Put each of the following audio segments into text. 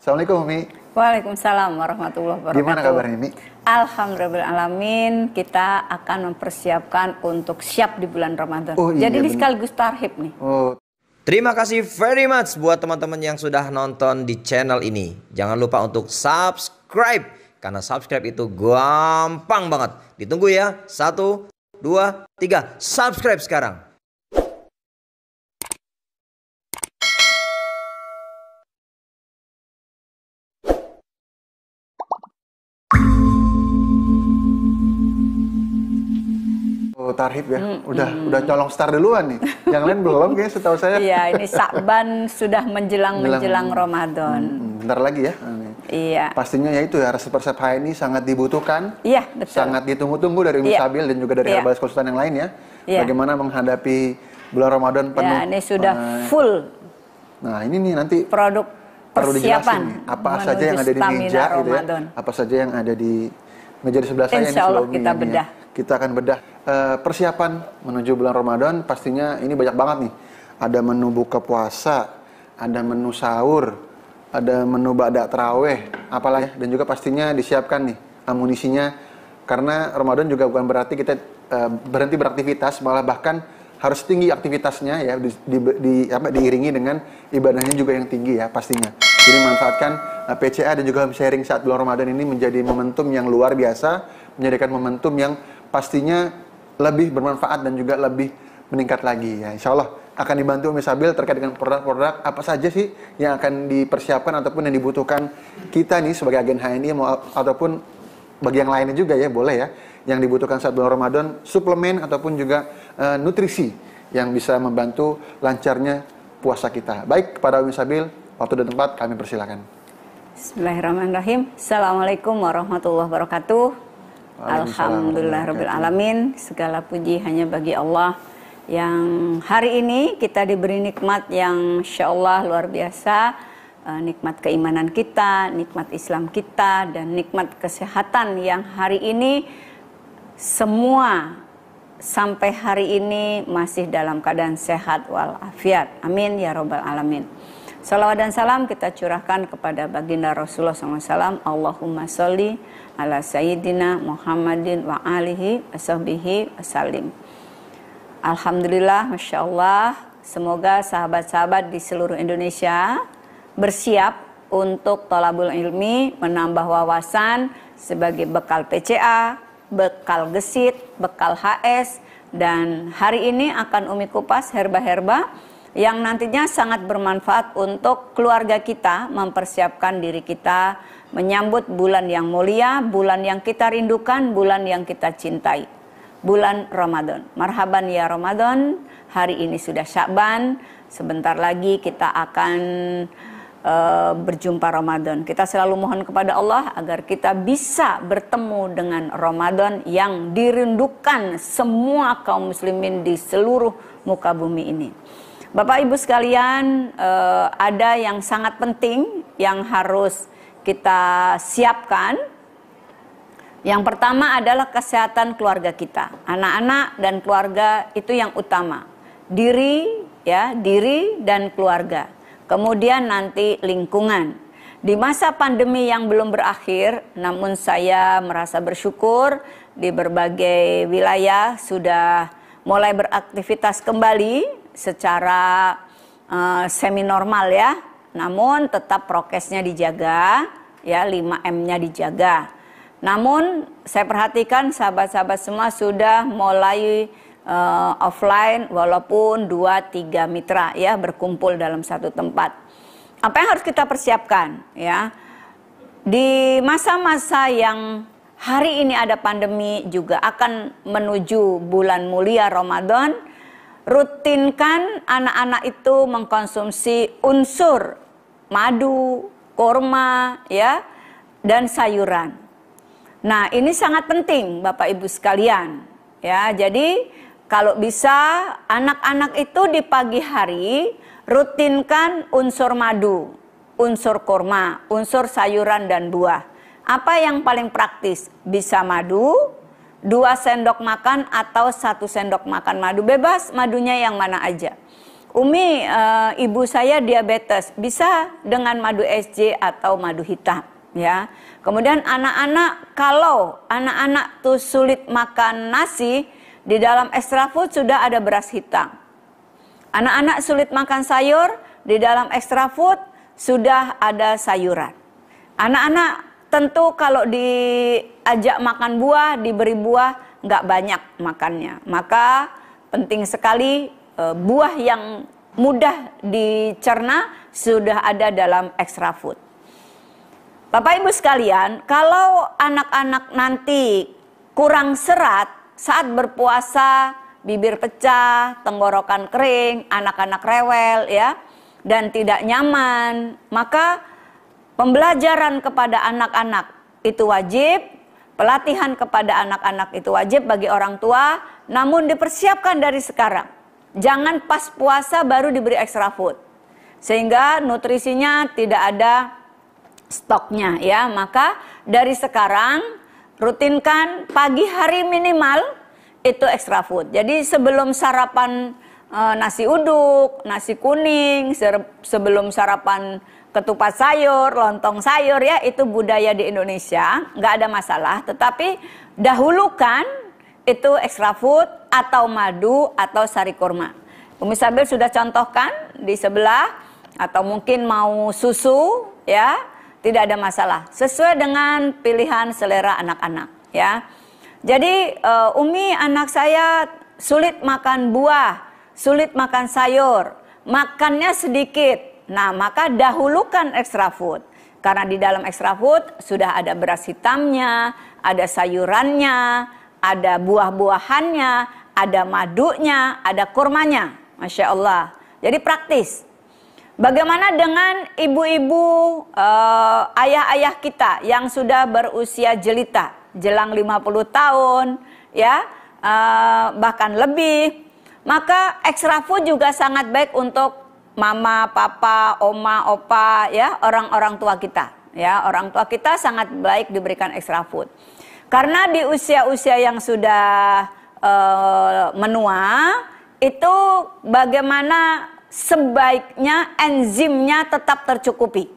Assalamualaikum Umi. Waalaikumsalam warahmatullahi wabarakatuh. Gimana kabarnya Umi? Alhamdulillahirrahmanirrahim, kita akan mempersiapkan untuk siap di bulan Ramadan. Oh, iya, Jadi ini bener. sekaligus tarhib nih. Oh, Terima kasih very much buat teman-teman yang sudah nonton di channel ini. Jangan lupa untuk subscribe, karena subscribe itu gampang banget. Ditunggu ya. 1, 2, 3. Subscribe sekarang. tarhib ya. Udah colong star duluan nih. Yang lain belum kayaknya setahu saya. Iya, ini Sya'ban sudah menjelang Ramadan. Bentar lagi ya. Iya. Pastinya ya itu ya, resep-resep H ini sangat dibutuhkan. Iya, betul. Sangat ditunggu-tunggu dari Umi Sabil dan juga dari Herbalis Konsultan yang lain ya. Iya. Bagaimana menghadapi bulan Ramadan penuh. Ya, ini sudah full. Nah, ini nih nanti produk perlu dijelasin persiapan nih, apa saja yang ada di meja gitu ya. Apa saja yang ada di meja di sebelah saya. Insya Allah kita bedah. Kita akan bedah persiapan menuju bulan Ramadan. Pastinya ini banyak banget nih. Ada menu buka puasa, ada menu sahur, ada menu ba'da taraweh, apalah ya. Dan juga pastinya disiapkan nih amunisinya. Karena Ramadan juga bukan berarti kita berhenti beraktivitas, malah bahkan harus tinggi aktivitasnya ya, diiringi dengan ibadahnya juga yang tinggi ya pastinya. Jadi manfaatkan PCA dan juga home sharing saat bulan Ramadan ini menjadi momentum yang luar biasa, menjadikan momentum yang pastinya lebih bermanfaat dan juga lebih meningkat lagi ya. Insya Allah akan dibantu Umi Sabil terkait dengan produk-produk apa saja sih yang akan dipersiapkan ataupun yang dibutuhkan kita nih sebagai agen HNI ataupun bagi yang lainnya juga ya, boleh ya, yang dibutuhkan saat bulan Ramadan, suplemen ataupun juga nutrisi yang bisa membantu lancarnya puasa kita. Baik, kepada Umi Sabil, waktu dan tempat kami persilakan. Bismillahirrahmanirrahim. Assalamualaikum warahmatullahi wabarakatuh. Alhamdulillahirrabbilalamin. Segala puji hanya bagi Allah yang hari ini kita diberi nikmat yang insya Allah luar biasa. Nikmat keimanan kita, nikmat Islam kita, dan nikmat kesehatan yang hari ini semua sampai hari ini masih dalam keadaan sehat walafiat. Amin ya robbal alamin. Salawat dan salam kita curahkan kepada baginda Rasulullah SAW. Allahumma sholli ala sayyidina Muhammadin wa alihi wasahbihi wasallim. Alhamdulillah, Masya Allah. Semoga sahabat-sahabat di seluruh Indonesia bersiap untuk thalabul ilmi, menambah wawasan sebagai bekal PCA, bekal gesit, bekal HS, dan hari ini akan Umi kupas herba-herba yang nantinya sangat bermanfaat untuk keluarga kita, mempersiapkan diri kita menyambut bulan yang mulia, bulan yang kita rindukan, bulan yang kita cintai, bulan Ramadan. Marhaban ya Ramadan, hari ini sudah Sya'ban, sebentar lagi kita akan berjumpa Ramadan. Kita selalu mohon kepada Allah agar kita bisa bertemu dengan Ramadan yang dirindukan semua kaum muslimin di seluruh muka bumi ini. Bapak Ibu sekalian, ada yang sangat penting yang harus kita siapkan. Yang pertama adalah kesehatan keluarga kita. Anak-anak dan keluarga itu yang utama. Diri dan keluarga. Kemudian nanti lingkungan. Di masa pandemi yang belum berakhir, namun saya merasa bersyukur di berbagai wilayah sudah mulai beraktivitas kembali secara semi normal ya. Namun tetap prokesnya dijaga, ya 5M-nya dijaga. Namun saya perhatikan sahabat-sahabat semua sudah mulai offline walaupun 2-3 mitra ya berkumpul dalam satu tempat. Apa yang harus kita persiapkan ya? Di masa-masa yang hari ini ada pandemi juga akan menuju bulan mulia Ramadan, rutinkan anak-anak itu mengkonsumsi unsur madu, kurma ya, dan sayuran. Nah, ini sangat penting Bapak Ibu sekalian ya. Jadi kalau bisa anak-anak itu di pagi hari rutinkan unsur madu, unsur kurma, unsur sayuran dan buah. Apa yang paling praktis? Bisa madu, 2 sendok makan atau 1 sendok makan madu. Bebas madunya yang mana aja. Umi, ibu saya diabetes, bisa dengan madu SJ atau madu hitam, ya. Kemudian anak-anak, kalau anak-anak tuh sulit makan nasi, di dalam extra food sudah ada beras hitam. Anak-anak sulit makan sayur, di dalam extra food sudah ada sayuran. Anak-anak tentu kalau diajak makan buah, diberi buah, nggak banyak makannya. Maka penting sekali buah yang mudah dicerna sudah ada dalam extra food. Bapak Ibu sekalian, kalau anak-anak nanti kurang serat saat berpuasa, bibir pecah, tenggorokan kering, anak-anak rewel ya, dan tidak nyaman, maka pembelajaran kepada anak-anak itu wajib, pelatihan kepada anak-anak itu wajib bagi orang tua, namun dipersiapkan dari sekarang. Jangan pas puasa baru diberi extra food, sehingga nutrisinya tidak ada stoknya ya. Maka dari sekarang rutinkan pagi hari minimal itu extra food. Jadi sebelum sarapan nasi uduk, nasi kuning, sebelum sarapan ketupat sayur, lontong sayur ya, itu budaya di Indonesia, nggak ada masalah. Tetapi dahulukan itu extra food atau madu atau sari kurma. Umi Sabil sudah contohkan di sebelah, atau mungkin mau susu ya, tidak ada masalah. Sesuai dengan pilihan selera anak-anak ya. Jadi Umi, anak saya sulit makan buah, sulit makan sayur, makannya sedikit. Nah, maka dahulukan extra food. Karena di dalam extra food sudah ada beras hitamnya, ada sayurannya, ada buah-buahannya, ada madunya, ada kurmanya. Masya Allah. Jadi praktis. Bagaimana dengan ibu-ibu, ayah-ayah kita yang sudah berusia jelita, jelang 50 tahun, ya, bahkan lebih. Maka extra food juga sangat baik untuk mama, papa, oma, opa, ya, orang-orang tua kita. Ya, orang tua kita sangat baik diberikan extra food. Karena di usia-usia yang sudah menua, itu bagaimana sebaiknya enzimnya tetap tercukupi.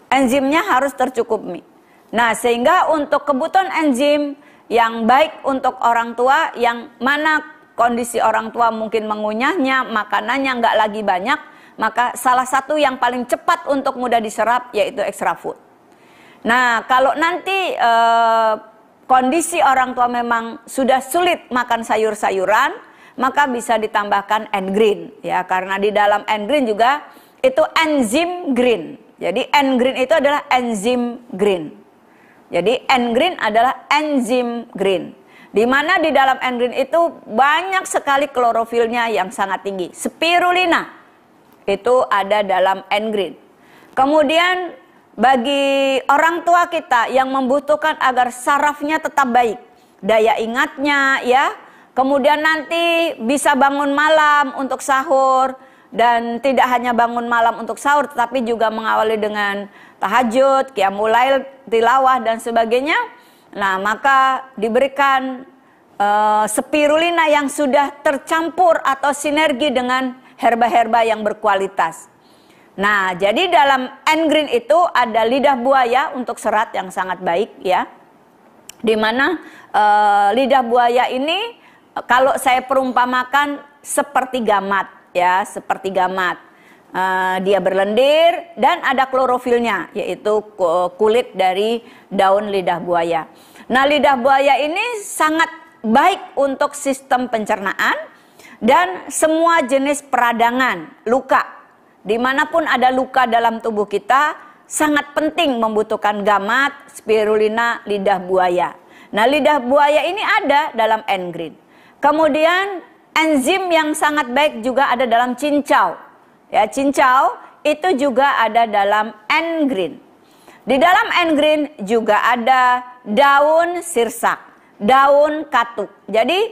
Enzimnya harus tercukupi. Nah, sehingga untuk kebutuhan enzim yang baik untuk orang tua, yang mana kondisi orang tua mungkin mengunyahnya, makanannya nggak lagi banyak, maka salah satu yang paling cepat untuk mudah diserap yaitu extra food. Nah, kalau nanti kondisi orang tua memang sudah sulit makan sayur-sayuran, maka bisa ditambahkan N-Green ya, karena di dalam N-Green juga itu enzim green. Jadi N-Green itu adalah enzim green. Jadi N-Green adalah enzim green. Di mana di dalam N-Green itu banyak sekali klorofilnya yang sangat tinggi. Spirulina itu ada dalam N-Green. Kemudian bagi orang tua kita yang membutuhkan agar sarafnya tetap baik, daya ingatnya ya, kemudian nanti bisa bangun malam untuk sahur, dan tidak hanya bangun malam untuk sahur tetapi juga mengawali dengan tahajud, qiyamul lail, tilawah dan sebagainya. Nah, maka diberikan spirulina yang sudah tercampur atau sinergi dengan herba-herba yang berkualitas. Nah, jadi dalam N-Green itu ada lidah buaya untuk serat yang sangat baik ya. Dimana lidah buaya ini kalau saya perumpamakan seperti gamat ya, seperti gamat. Dia berlendir dan ada klorofilnya, yaitu kulit dari daun lidah buaya. Nah, lidah buaya ini sangat baik untuk sistem pencernaan dan semua jenis peradangan, luka. Dimanapun ada luka dalam tubuh kita, sangat penting membutuhkan gamat, spirulina, lidah buaya. Nah, lidah buaya ini ada dalam N-Green. Kemudian enzim yang sangat baik juga ada dalam cincau. Ya, cincau itu juga ada dalam N-Green. Di dalam N-Green juga ada daun sirsak, daun katuk. Jadi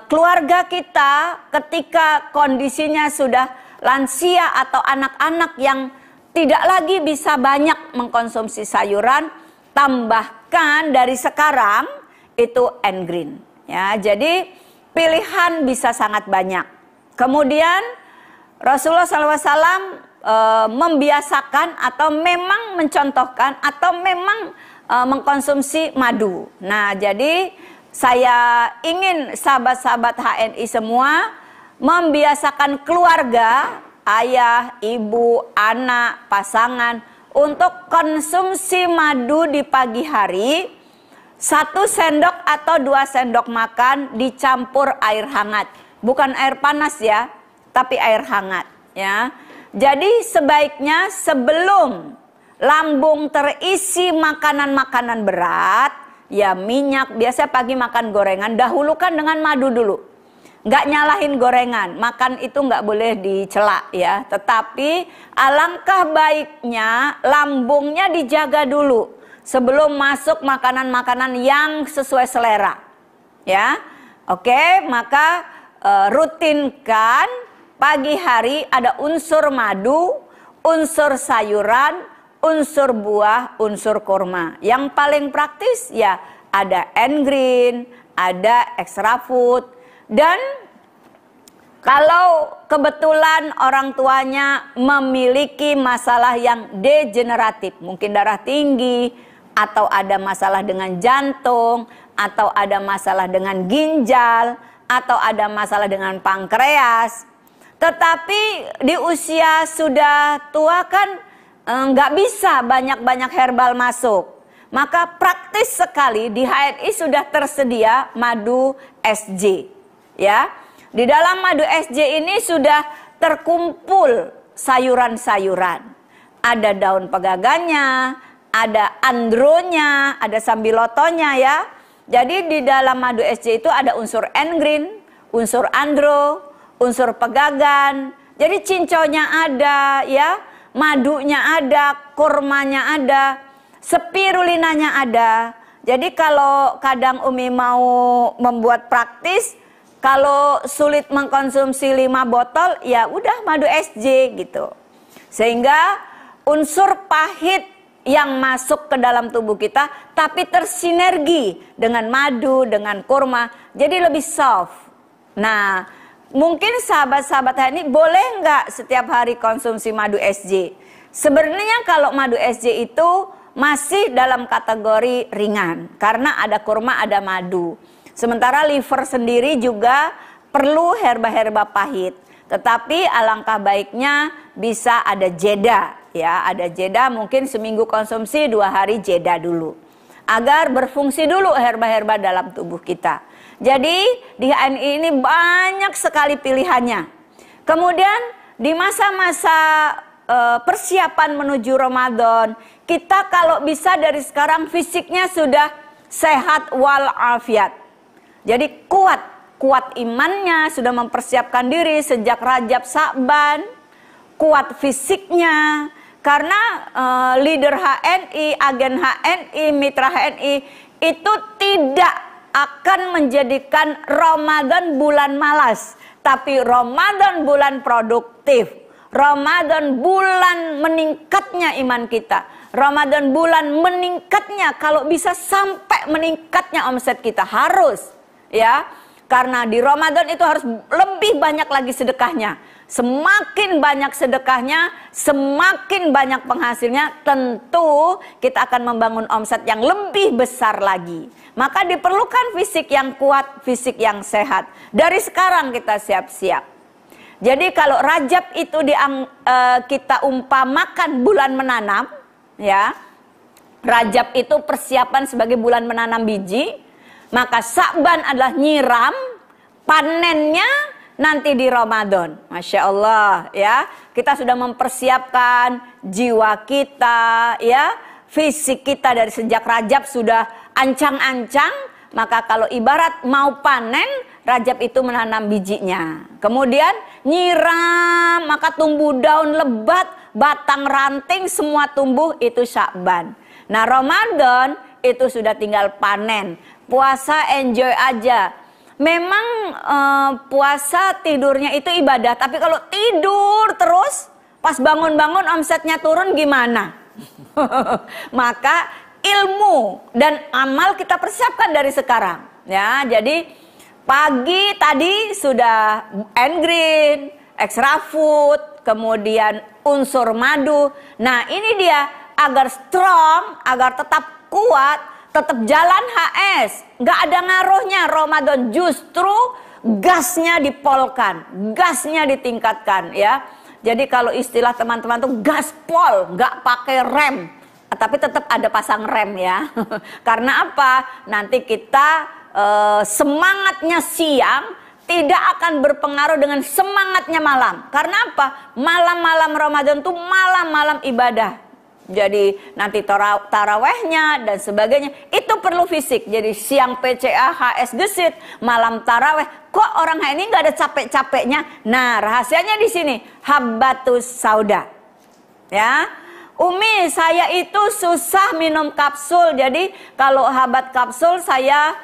keluarga kita ketika kondisinya sudah lansia atau anak-anak yang tidak lagi bisa banyak mengkonsumsi sayuran, tambahkan dari sekarang itu N-Green. Ya, jadi pilihan bisa sangat banyak. Kemudian Rasulullah SAW membiasakan atau memang mencontohkan atau memang mengkonsumsi madu. Nah, jadi saya ingin sahabat-sahabat HNI semua membiasakan keluarga, ayah, ibu, anak, pasangan untuk konsumsi madu di pagi hari. 1 sendok atau 2 sendok makan dicampur air hangat. Bukan air panas ya, tapi air hangat ya. Jadi sebaiknya sebelum lambung terisi makanan-makanan berat, ya minyak, biasa pagi makan gorengan, dahulukan dengan madu dulu. Nggak nyalahin gorengan, makan itu nggak boleh dicela ya. Tetapi alangkah baiknya lambungnya dijaga dulu sebelum masuk makanan-makanan yang sesuai selera ya. Oke, maka rutinkan pagi hari ada unsur madu, unsur sayuran, unsur buah, unsur kurma. Yang paling praktis ya ada N-Green, ada extra food. Dan kalau kebetulan orang tuanya memiliki masalah yang degeneratif, mungkin darah tinggi, atau ada masalah dengan jantung, atau ada masalah dengan ginjal, atau ada masalah dengan pankreas, tetapi di usia sudah tua kan nggak bisa banyak-banyak herbal masuk. Maka praktis sekali di HNI sudah tersedia madu SJ. Ya, di dalam madu SJ ini sudah terkumpul sayuran-sayuran. Ada daun pegagannya, ada andronya, ada sambilotonya ya. Jadi di dalam madu SJ itu ada unsur N-Green, unsur andro, unsur pegagan. Jadi cinconya ada ya, madunya ada, kurmanya ada, spirulinanya ada. Jadi kalau kadang Umi mau membuat praktis, kalau sulit mengkonsumsi 5 botol, ya udah madu SJ gitu. Sehingga unsur pahit yang masuk ke dalam tubuh kita, tapi tersinergi dengan madu, dengan kurma, jadi lebih soft. Nah, mungkin sahabat-sahabat ini boleh nggak setiap hari konsumsi madu SJ? Sebenarnya kalau madu SJ itu masih dalam kategori ringan, karena ada kurma, ada madu. Sementara liver sendiri juga perlu herba-herba pahit. Tetapi alangkah baiknya bisa ada jeda ya, ada jeda mungkin seminggu konsumsi, 2 hari jeda dulu. Agar berfungsi dulu herba-herba dalam tubuh kita. Jadi di HNI ini banyak sekali pilihannya. Kemudian di masa-masa persiapan menuju Ramadan, kita kalau bisa dari sekarang fisiknya sudah sehat walafiat. Jadi kuat imannya, sudah mempersiapkan diri sejak Rajab Sa'ban, kuat fisiknya. Karena leader HNI, agen HNI, mitra HNI itu tidak akan menjadikan Ramadan bulan malas, tapi Ramadan bulan produktif. Ramadan bulan meningkatnya iman kita. Ramadan bulan meningkatnya, kalau bisa sampai meningkatnya omset kita, harus ya. Karena di Ramadan itu harus lebih banyak lagi sedekahnya. Semakin banyak sedekahnya, semakin banyak penghasilnya, tentu kita akan membangun omset yang lebih besar lagi. Maka diperlukan fisik yang kuat, fisik yang sehat. Dari sekarang kita siap-siap. Jadi kalau Rajab itu kita umpamakan bulan menanam, ya. Rajab itu persiapan sebagai bulan menanam biji, maka Sa'ban adalah nyiram, panennya nanti di Ramadan. Masya Allah ya, kita sudah mempersiapkan jiwa kita ya, fisik kita dari sejak Rajab sudah ancang-ancang. Maka kalau ibarat mau panen, Rajab itu menanam bijinya. Kemudian nyiram, maka tumbuh daun lebat, batang ranting, semua tumbuh, itu Sya'ban. Nah Ramadan itu sudah tinggal panen. Puasa enjoy aja. Memang puasa tidurnya itu ibadah, tapi kalau tidur terus, pas bangun-bangun omsetnya turun gimana? Maka ilmu dan amal kita persiapkan dari sekarang. Ya, jadi pagi tadi sudah N-Green, extra food, kemudian unsur madu. Nah ini dia, agar strong, agar tetap kuat, tetap jalan HS, nggak ada ngaruhnya Ramadan, justru gasnya dipolkan, gasnya ditingkatkan ya. Jadi kalau istilah teman-teman tuh gaspol, nggak pakai rem, tapi tetap ada pasang rem ya. Karena apa? Nanti kita semangatnya siang tidak akan berpengaruh dengan semangatnya malam. Karena apa? Malam-malam Ramadan tuh malam-malam ibadah. Jadi nanti tarawehnya dan sebagainya itu perlu fisik. Jadi siang PCA, HS gesit, malam taraweh. Kok orang ini nggak ada capek-capeknya? Nah rahasianya di sini, habbatus sauda. Ya, Umi saya itu susah minum kapsul. Jadi kalau habat kapsul saya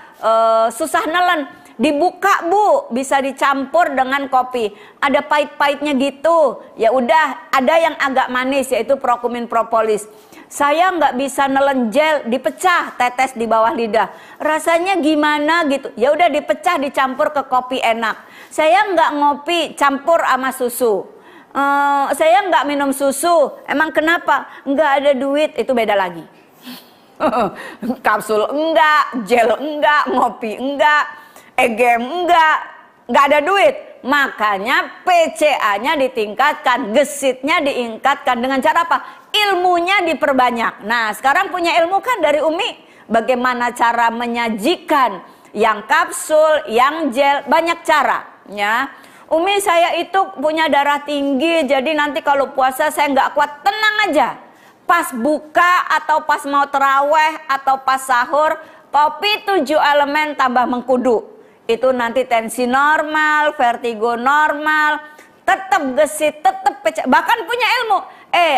susah nelen. Dibuka Bu, bisa dicampur dengan kopi. Ada pahit-pahitnya gitu. Ya udah, ada yang agak manis yaitu prokumin propolis. Saya nggak bisa nelen gel, dipecah, tetes di bawah lidah. Rasanya gimana gitu? Ya udah dipecah, dicampur ke kopi enak. Saya nggak ngopi, campur sama susu. Saya nggak minum susu. Emang kenapa? Nggak ada duit, itu beda lagi. Kapsul enggak, gel enggak, ngopi enggak. EGM nggak ada duit, makanya PCA-nya ditingkatkan, gesitnya diingkatkan dengan cara apa? Ilmunya diperbanyak. Nah sekarang punya ilmu kan dari Umi, bagaimana cara menyajikan yang kapsul, yang gel, banyak cara ya. Umi saya itu punya darah tinggi, jadi nanti kalau puasa saya nggak kuat, tenang aja. Pas buka atau pas mau teraweh atau pas sahur, kopi 7 elemen tambah mengkudu. Itu nanti tensi normal, vertigo normal, tetap gesit, tetap pecah, bahkan punya ilmu.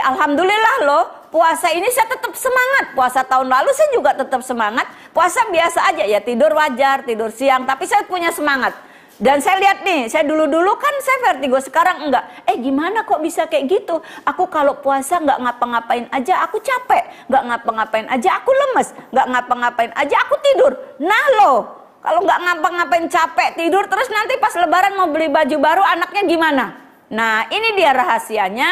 Alhamdulillah loh, puasa ini saya tetap semangat. Puasa tahun lalu saya juga tetap semangat. Puasa biasa aja ya, tidur wajar, tidur siang, tapi saya punya semangat. Dan saya lihat nih, saya dulu kan saya vertigo, sekarang enggak. Gimana kok bisa kayak gitu? Aku kalau puasa nggak ngapa-ngapain aja aku capek, nggak ngapa-ngapain aja aku lemes, nggak ngapa-ngapain aja aku tidur. Nah loh, kalau nggak ngapa-ngapain capek tidur terus nanti pas lebaran mau beli baju baru anaknya gimana? Nah ini dia rahasianya.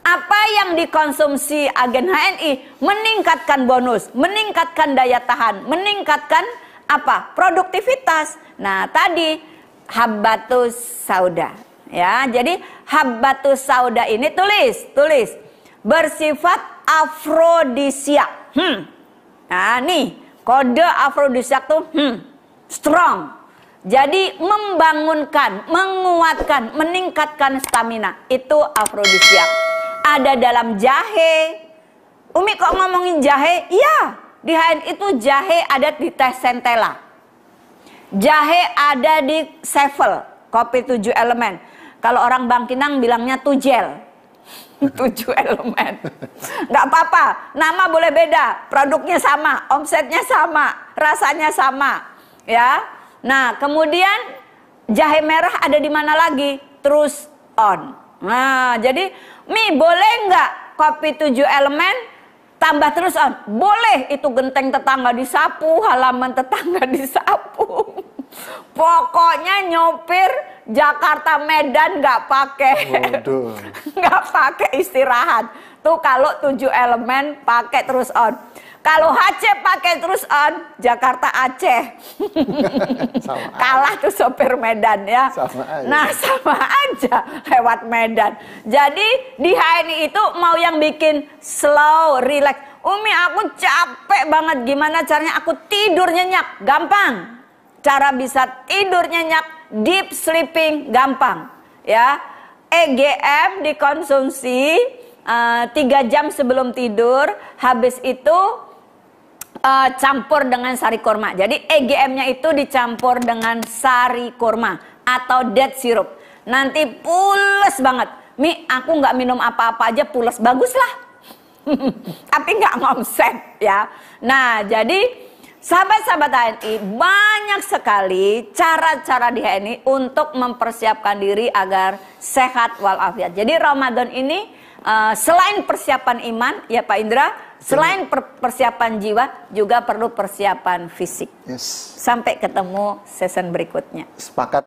Apa yang dikonsumsi agen HNI meningkatkan bonus, meningkatkan daya tahan, meningkatkan apa? Produktivitas. Nah tadi habbatus sauda ya. Jadi habbatus sauda ini tulis bersifat afrodisiak. Nah nih kode afrodisiak tuh strong. Jadi membangunkan, menguatkan, meningkatkan stamina. Itu afrodisiak. Ada dalam jahe. Umi kok ngomongin jahe? Iya, di HNI itu jahe ada di teh centella. Jahe ada di sevel, kopi 7 elemen. Kalau orang Bangkinang bilangnya tujel. 7 elemen. Nggak apa-apa, nama boleh beda, produknya sama, omsetnya sama, rasanya sama. Ya, nah kemudian jahe merah ada di mana lagi? Terus on. Nah jadi Mi boleh nggak kopi 7 elemen tambah terus on? Boleh, itu genteng tetangga disapu, halaman tetangga disapu. Pokoknya nyopir Jakarta Medan nggak pakai, nggak pakai istirahat. Tuh kalau 7 elemen pakai terus on. Kalau HC pakai terus on, Jakarta Aceh. Kalah tuh sopir Medan ya. Sama aja. Nah sama aja lewat Medan. Jadi di HNI itu mau yang bikin slow, relax. Umi aku capek banget, gimana caranya aku tidur nyenyak? Gampang. Cara bisa tidur nyenyak, deep sleeping, gampang. Ya, EGM dikonsumsi 3 jam sebelum tidur. Habis itu campur dengan sari kurma. Jadi EGM-nya itu dicampur dengan sari kurma atau date syrup. Nanti pules banget. Mi, aku nggak minum apa-apa aja pules. Bagus lah. Tapi nggak ngomset ya. Nah, jadi sahabat-sahabat HNI, banyak sekali cara-cara di HNI untuk mempersiapkan diri agar sehat walafiat. Jadi Ramadan ini selain persiapan iman, ya Pak Indra, selain persiapan jiwa, juga perlu persiapan fisik. Yes. Sampai ketemu season berikutnya. Sepakat.